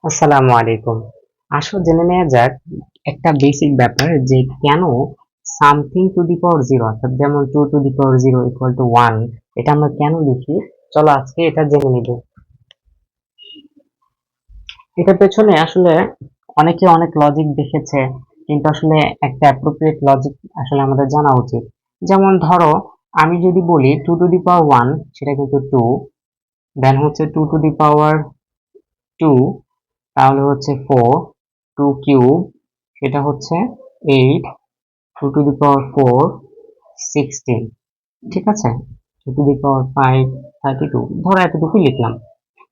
আসসালামু আলাইকুম। আসো জেনে নেওয়া যাক একটা বেসিক ব্যাপার যে কেন something to the power zero অর্থাৎ যেমন two to the power zero equal to one এটা আমরা কেন লিখি। চলো আজকে এটা জেনে নিব। এটার পেছনে আসলে অনেকে অনেক লজিক দেখেছে, কিন্তু আসলে একটা অ্যাপ্রোপ্রিয়েট লজিক আসলে আমাদের জানা উচিত। যেমন ধরো, আমি যদি বলি two to the power one, সেটা কিন্তু টু, দেন হচ্ছে two to the power two, তাহলে হচ্ছে ফোর, টু কিউব সেটা হচ্ছে eight, two to the power four 16, ঠিক আছে, two to the power five 32, ধরো এতটুকুই লিখলাম।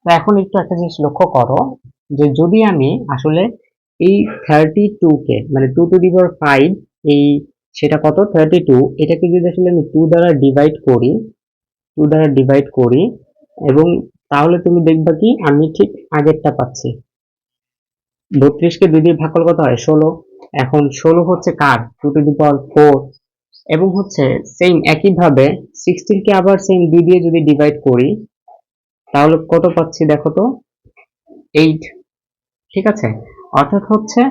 তো এখন একটু একটা জিনিস লক্ষ্য করো যে যদি আমি আসলে এই 32 কে মানে two to the power five, এই সেটা কত 32, এটাকে যদি আসলে আমি টু দ্বারা ডিভাইড করি এবং তাহলে তুমি দেখবা কি আমি ঠিক আগেরটা পাচ্ছি। 32 কে 2 দিয়ে ভাগ করলে কত হয় 16। এখন 16 হচ্ছে কার two to the power four, এবং হচ্ছে সেম একইভাবে 16 কে আবার সেম 2 দিয়ে যদি ডিভাইড করি তাহলে কত পাচ্ছি দেখো তো, 8, ঠিক আছে। অর্থাৎ হচ্ছে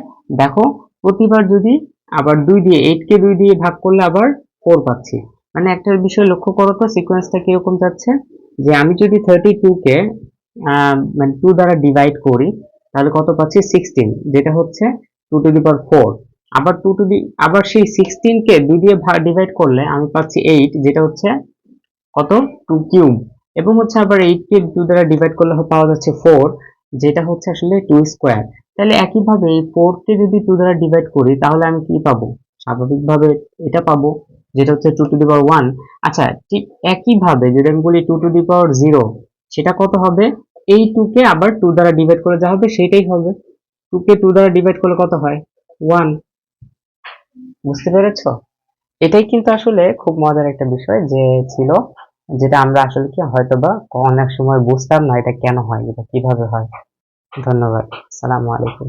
দেখো, প্রতিবার যদি আবার 2 দিয়ে 8 কে 2 দিয়ে ভাগ করলে আবার 4 পাচ্ছি। মানে একটা বিষয় লক্ষ্য করো তো সিকোয়েন্সটা কিরকম যাচ্ছে, যে আমি যদি 32 কে মানে 2 দ্বারা ডিভাইড করি তাহলে কত পাচ্ছি 16, যেটা হচ্ছে two to the power four. আবার আবার সেই 16 কে 2 দিয়ে ডিভাইড করলে আমি পাচ্ছি 8, যেটা হচ্ছে কত টু কিউব। এবং হচ্ছে আবার 8 কে 2 দ্বারা ডিভাইড করলে পাওয়া যাচ্ছে 4, যেটা হচ্ছে আসলে 2 স্কোয়ার। তাহলে একইভাবে এই 4 কে যদি 2 দ্বারা ডিভাইড করি তাহলে আমি কি পাবো, স্বাভাবিকভাবে এটা পাবো, যেটা হচ্ছে two to the power one. আচ্ছা, ঠিক একইভাবে যদি আমি বলি two to the power zero, সেটা কত হবে, এই 2 কে আবার 2 দ্বারা ডিভাইড করে যা হবে সেটাই হবে। 2 কে 2 দ্বারা ডিভাইড করলে কত হয় 1। বুঝতে পেরেছো? এটাই কিন্তু আসলে খুব মজার একটা বিষয় যে ছিল, যেটা আমরা আসলে কি হয়তোবা অনেক সময় বুঝতাম না এটা কেন হয়, এটা কিভাবে হয়। ধন্যবাদ। আসসালামু আলাইকুম।